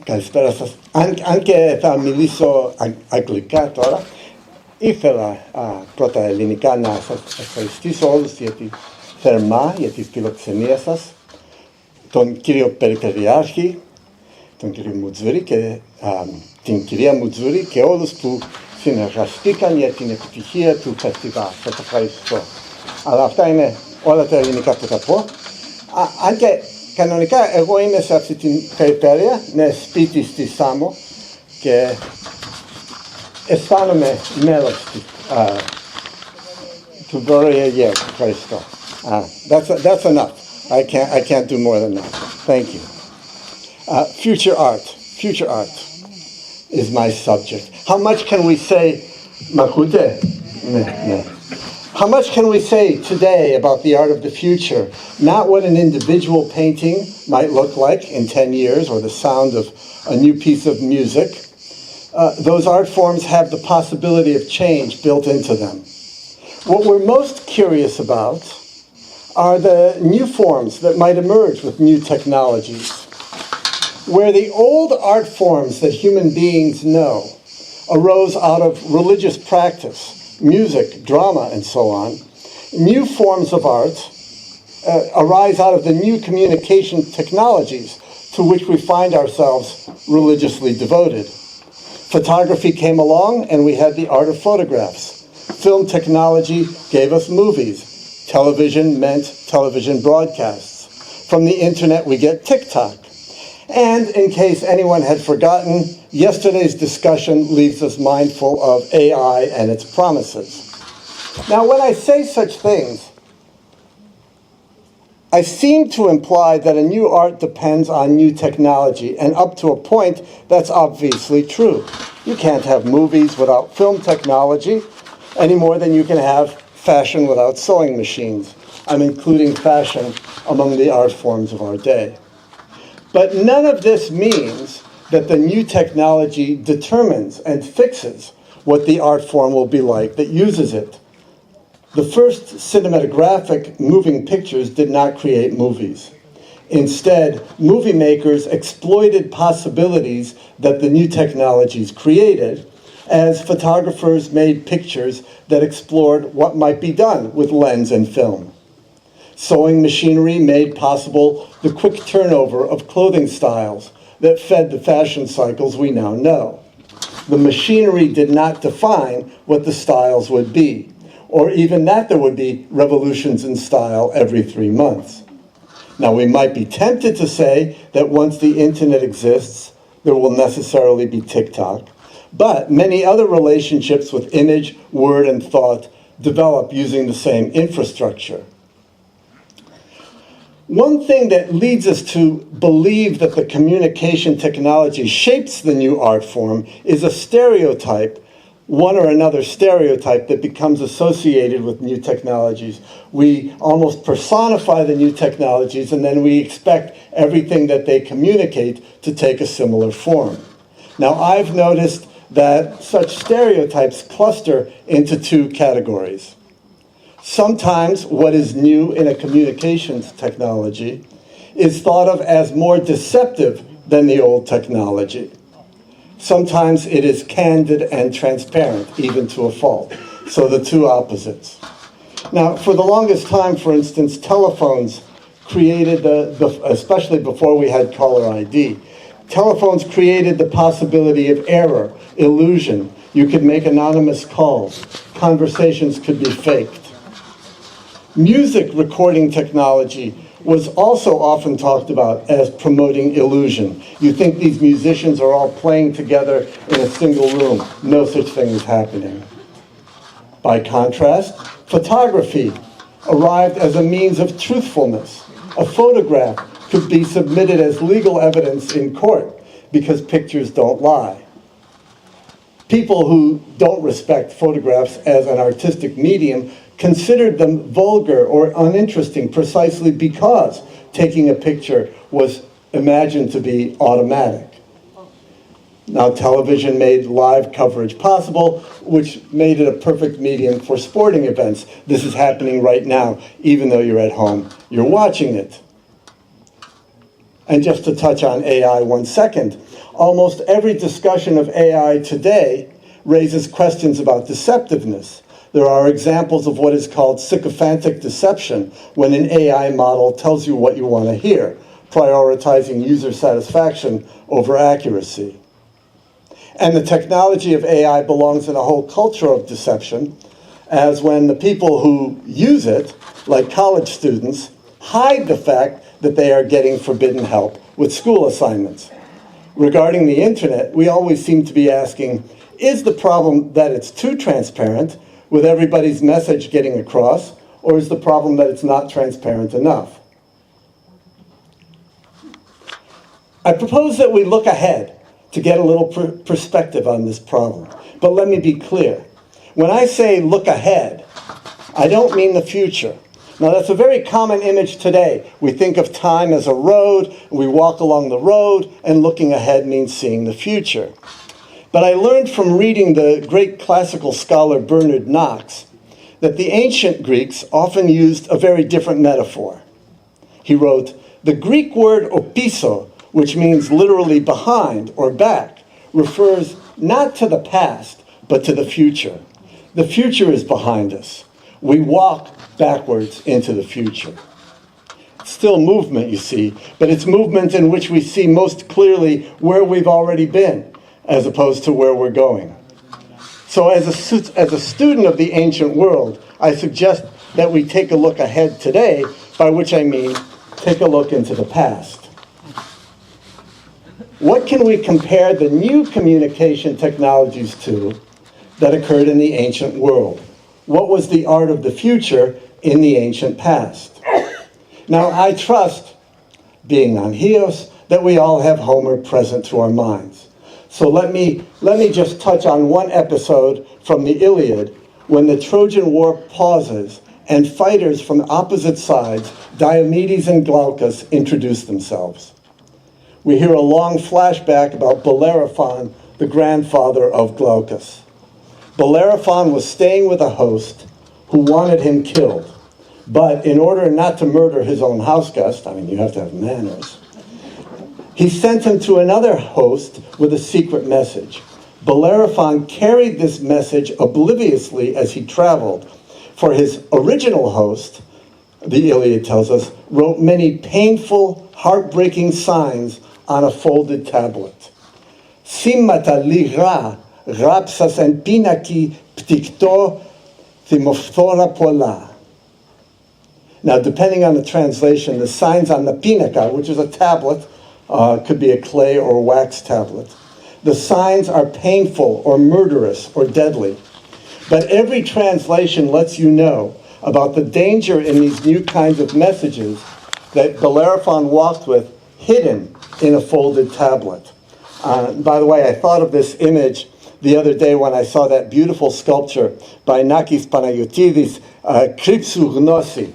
Καλησπέρα σας. Αν και θα μιλήσω αγγλικά τώρα, ήθελα πρώτα ελληνικά να σας ευχαριστήσω όλους θερμά για τη φιλοξενία σας, τον κύριο Περιφερειάρχη, τον κύριο Μουτζούρη και την κυρία Μουτζούρη και όλους που συνεργαστήκαν για την επιτυχία του φεστιβάλ. Σας ευχαριστώ. Αλλά αυτά είναι όλα τα ελληνικά που θα πω. Αν και κανονικά εγώ είμαι σε αυτή την περιφέρεια, είναι σπίτι στη Σάμο και αισθάνομαι μέλος του Βόρεια Αιγαίου. Ευχαριστώ. That's enough. I can't do more than that. Thank you. Future art is my subject. How much can we say, Makute? How much can we say today about the art of the future? Not what an individual painting might look like in 10 years or the sound of a new piece of music. Those art forms have the possibility of change built into them. What we're most curious about are the new forms that might emerge with new technologies. Where the old art forms that human beings know arose out of religious practice, music, drama, and so on, new forms of art arise out of the new communication technologies to which we find ourselves religiously devoted. Photography came along and we had the art of photographs. Film technology gave us movies. Television meant television broadcasts. From the internet we get TikTok. And in case anyone had forgotten, yesterday's discussion leaves us mindful of AI and its promises. Now, when I say such things, I seem to imply that a new art depends on new technology, and up to a point, that's obviously true. You can't have movies without film technology any more than you can have fashion without sewing machines. I'm including fashion among the art forms of our day. But none of this means that the new technology determines and fixes what the art form will be like that uses it. The first cinematographic moving pictures did not create movies. Instead, movie makers exploited possibilities that the new technologies created as photographers made pictures that explored what might be done with lens and film. Sewing machinery made possible the quick turnover of clothing styles that fed the fashion cycles we now know. The machinery did not define what the styles would be, or even that there would be revolutions in style every 3 months. Now, we might be tempted to say that once the internet exists, there will necessarily be TikTok, but many other relationships with image, word, and thought develop using the same infrastructure. One thing that leads us to believe that the communication technology shapes the new art form is a stereotype, one or another stereotype that becomes associated with new technologies. We almost personify the new technologies and then we expect everything that they communicate to take a similar form. Now, I've noticed that such stereotypes cluster into 2 categories. Sometimes what is new in a communications technology is thought of as more deceptive than the old technology. Sometimes it is candid and transparent, even to a fault. So the 2 opposites. Now, for the longest time, for instance, telephones created, especially before we had caller ID, telephones created the possibility of error, illusion. You could make anonymous calls. Conversations could be faked. Music recording technology was also often talked about as promoting illusion. You think these musicians are all playing together in a single room. No such thing is happening. By contrast, photography arrived as a means of truthfulness. A photograph could be submitted as legal evidence in court because pictures don't lie. People who don't respect photographs as an artistic medium considered them vulgar or uninteresting precisely because taking a picture was imagined to be automatic. Now, television made live coverage possible, which made it a perfect medium for sporting events. This is happening right now, even though you're at home, you're watching it. And just to touch on AI 1 second, almost every discussion of AI today raises questions about deceptiveness. There are examples of what is called sycophantic deception, when an AI model tells you what you want to hear, prioritizing user satisfaction over accuracy. And the technology of AI belongs in a whole culture of deception, as when the people who use it, like college students, hide the fact that they are getting forbidden help with school assignments. Regarding the internet, we always seem to be asking, is the problem that it's too transparent, with everybody's message getting across, or is the problem that it's not transparent enough? I propose that we look ahead to get a little perspective on this problem. But let me be clear. When I say look ahead, I don't mean the future. Now, that's a very common image today. We think of time as a road, we walk along the road, and looking ahead means seeing the future. But I learned from reading the great classical scholar Bernard Knox that the ancient Greeks often used a very different metaphor. He wrote, "The Greek word opiso, which means literally behind or back, refers not to the past, but to the future. The future is behind us. We walk backwards into the future." It's still movement, you see, but it's movement in which we see most clearly where we've already been, as opposed to where we're going. So as a student of the ancient world, I suggest that we take a look ahead today, by which I mean take a look into the past. What can we compare the new communication technologies to that occurred in the ancient world? What was the art of the future in the ancient past? Now, I trust, being on CHIOS, that we all have Homer present to our minds. So let me just touch on one episode from the Iliad when the Trojan War pauses and fighters from opposite sides, Diomedes and Glaucus, introduce themselves. We hear a long flashback about Bellerophon, the grandfather of Glaucus. Bellerophon was staying with a host who wanted him killed. But in order not to murder his own house guest, I mean, you have to have manners, he sent him to another host with a secret message. Bellerophon carried this message obliviously as he traveled, for his original host, the Iliad tells us, wrote many painful, heartbreaking signs on a folded tablet. Simmata lira rapsas en pinaki ptikto thimophthora pola. Now, depending on the translation, the signs on the pinaka, which is a tablet, could be a clay or wax tablet. The signs are painful or murderous or deadly. But every translation lets you know about the danger in these new kinds of messages that Bellerophon walked with hidden in a folded tablet. By the way, I thought of this image the other day when I saw that beautiful sculpture by Nakis Panayotidis, Kripsu Gnosi.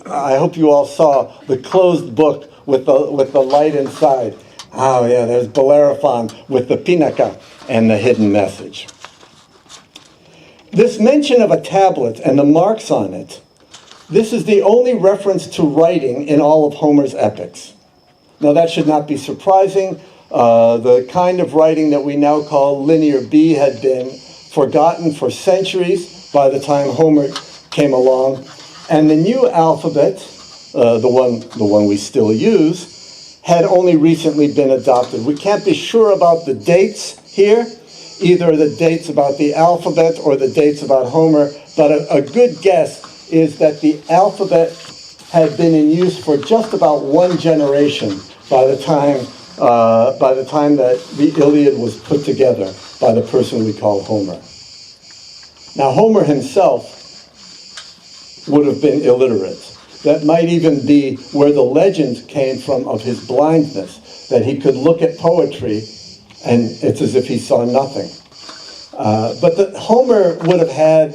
I hope you all saw the closed book with the light inside. Oh yeah, there's Bellerophon with the pinaka and the hidden message. This mention of a tablet and the marks on it, this is the only reference to writing in all of Homer's epics. Now that should not be surprising. The kind of writing that we now call Linear B had been forgotten for centuries by the time Homer came along. And the new alphabet, the one we still use, had only recently been adopted. We can't be sure about the dates here, either the dates about the alphabet or the dates about Homer, but a good guess is that the alphabet had been in use for just about one generation by the time that the Iliad was put together by the person we call Homer. Now, Homer himself would have been illiterate. That might even be where the legend came from of his blindness, that he could look at poetry and it's as if he saw nothing. But Homer would have had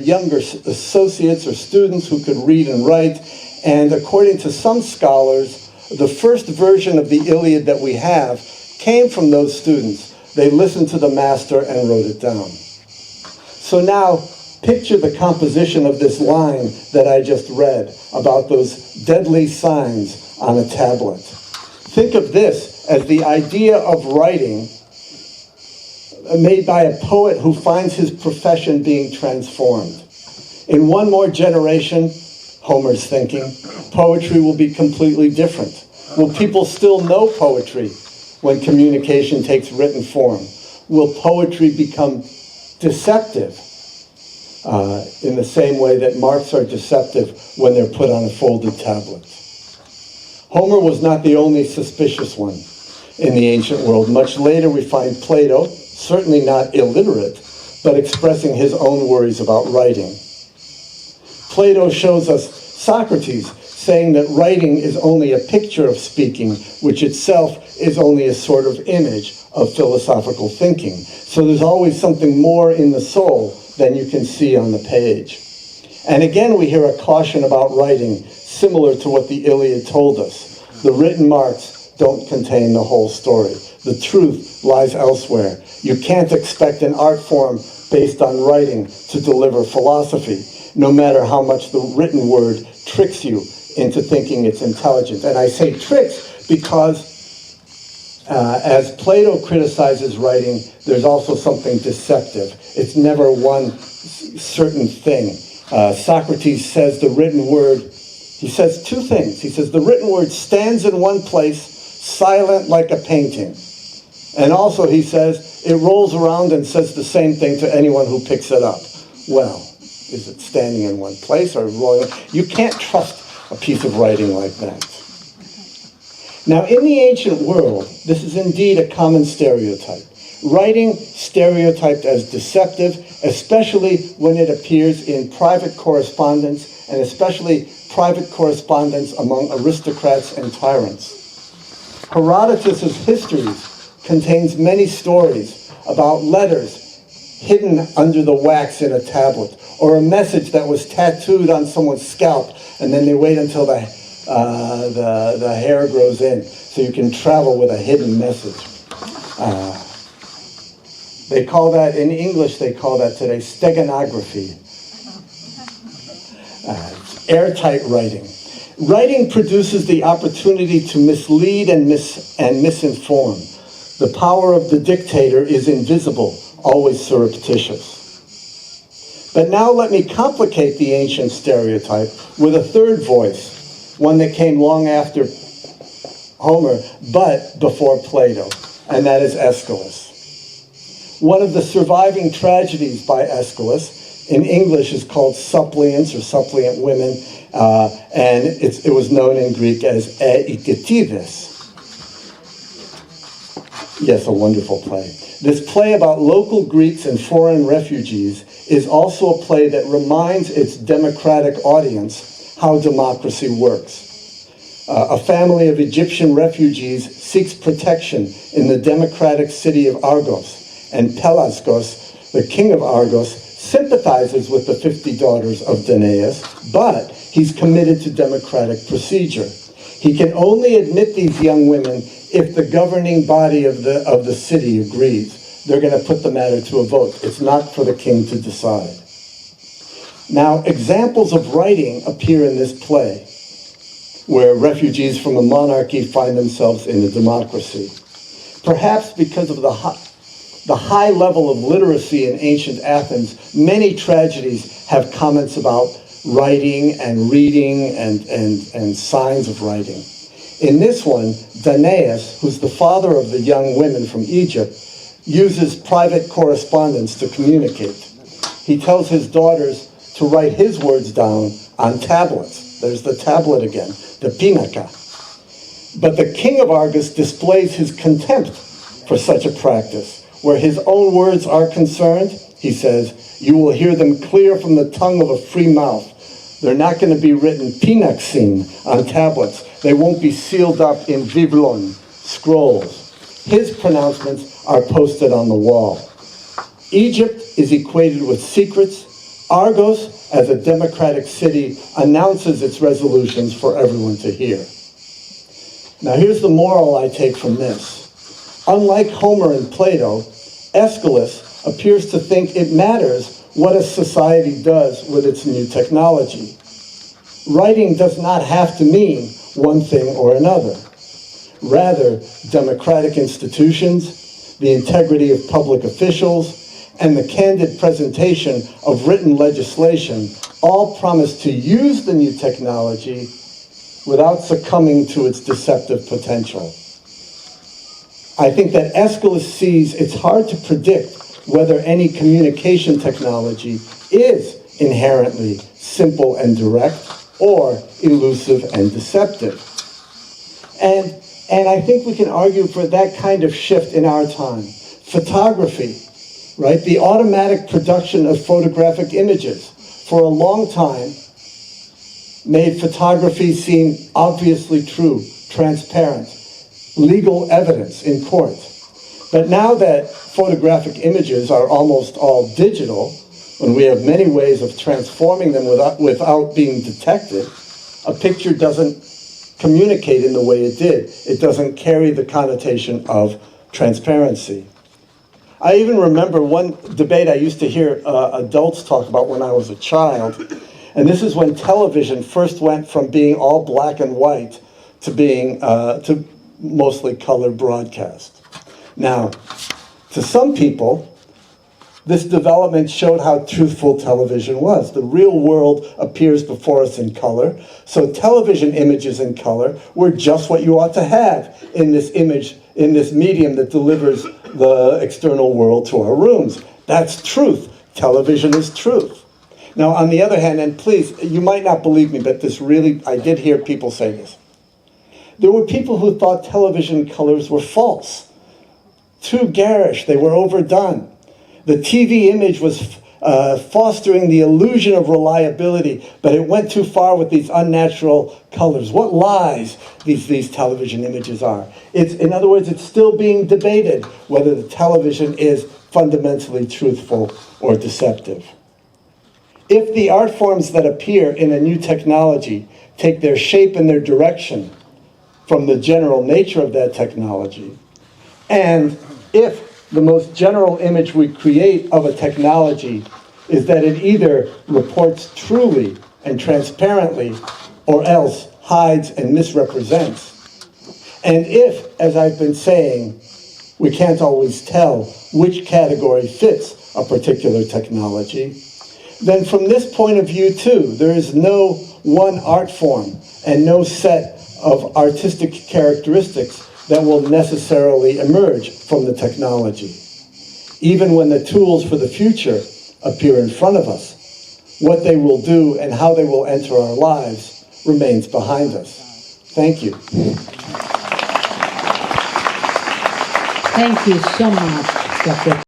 younger associates or students who could read and write, and according to some scholars, the first version of the Iliad that we have came from those students. They listened to the master and wrote it down. So now, picture the composition of this line that I just read about those deadly signs on a tablet. Think of this as the idea of writing made by a poet who finds his profession being transformed. In one more generation, Homer's thinking, poetry will be completely different. Will people still know poetry when communication takes written form? Will poetry become deceptive in the same way that marks are deceptive when they're put on a folded tablet? Homer was not the only suspicious one in the ancient world. Much later we find Plato, certainly not illiterate, but expressing his own worries about writing. Plato shows us Socrates saying that writing is only a picture of speaking, which itself is only a sort of image of philosophical thinking. So there's always something more in the soul than you can see on the page. And again, we hear a caution about writing, similar to what the Iliad told us. The written marks don't contain the whole story. The truth lies elsewhere. You can't expect an art form based on writing to deliver philosophy, no matter how much the written word tricks you into thinking it's intelligent. And I say tricks because as Plato criticizes writing, there's also something deceptive. It's never one certain thing. Socrates says the written word, he says two things. He says the written word stands in one place, silent like a painting. And also he says it rolls around and says the same thing to anyone who picks it up. Well, is it standing in one place or rolling? You can't trust a piece of writing like that. Now, in the ancient world, this is indeed a common stereotype. Writing stereotyped as deceptive, especially when it appears in private correspondence, and especially private correspondence among aristocrats and tyrants. Herodotus's histories contains many stories about letters hidden under the wax in a tablet, or a message that was tattooed on someone's scalp, and then they wait until the hair grows in, so you can travel with a hidden message. They call that, in English, they call that today steganography. Airtight writing. Writing produces the opportunity to mislead and misinform. The power of the dictator is invisible, always surreptitious. But now let me complicate the ancient stereotype with a third voice, one that came long after Homer, but before Plato, and that is Aeschylus. One of the surviving tragedies by Aeschylus, in English, is called Suppliants or Suppliant Women, and it was known in Greek as Eiketides. Yes, a wonderful play. This play about local Greeks and foreign refugees is also a play that reminds its democratic audience how democracy works. A family of Egyptian refugees seeks protection in the democratic city of Argos, and Pelasgos, the king of Argos, sympathizes with the 50 daughters of Danaus, but he's committed to democratic procedure. He can only admit these young women if the governing body of the city agrees. They're going to put the matter to a vote. It's not for the king to decide. Now, examples of writing appear in this play, where refugees from a monarchy find themselves in a democracy. Perhaps because of the high level of literacy in ancient Athens, many tragedies have comments about writing and reading and signs of writing. In this one, Danaus, who's the father of the young women from Egypt, uses private correspondence to communicate. He tells his daughters to write his words down on tablets. There's the tablet again, the pinaka. But the king of Argos displays his contempt for such a practice. Where his own words are concerned, he says, you will hear them clear from the tongue of a free mouth. They're not going to be written pinaxine on tablets. They won't be sealed up in biblon, scrolls. His pronouncements are posted on the wall. Egypt is equated with secrets. Argos, as a democratic city, announces its resolutions for everyone to hear. Now here's the moral I take from this. Unlike Homer and Plato, Aeschylus appears to think it matters what a society does with its new technology. Writing does not have to mean one thing or another. Rather, democratic institutions, the integrity of public officials, and the candid presentation of written legislation all promise to use the new technology without succumbing to its deceptive potential. I think that Nickolas sees it's hard to predict whether any communication technology is inherently simple and direct or elusive and deceptive. And I think we can argue for that kind of shift in our time. Photography, right? The automatic production of photographic images for a long time made photography seem obviously true, transparent, legal evidence in court. But now that photographic images are almost all digital, when we have many ways of transforming them without being detected, a picture doesn't communicate in the way it did. It doesn't carry the connotation of transparency. I even remember one debate I used to hear adults talk about when I was a child, and this is when television first went from being all black and white to being to mostly color broadcast. Now, to some people, this development showed how truthful television was. The real world appears before us in color, so television images in color were just what you ought to have in this image, in this medium that delivers the external world to our rooms. That's truth. Television is truth. Now, on the other hand, and please, you might not believe me, but this really, I did hear people say this. There were people who thought television colors were false, too garish, they were overdone. The TV image was fostering the illusion of reliability, but it went too far with these unnatural colors. What lies these television images are. In other words, it's still being debated whether the television is fundamentally truthful or deceptive. If the art forms that appear in a new technology take their shape and their direction from the general nature of that technology, and if the most general image we create of a technology is that it either reports truly and transparently or else hides and misrepresents. And if, as I've been saying, we can't always tell which category fits a particular technology, then from this point of view too, there is no one art form and no set of artistic characteristics that will necessarily emerge from the technology. Even when the tools for the future appear in front of us, what they will do and how they will enter our lives remains behind us. Thank you. Thank you so much, Dr.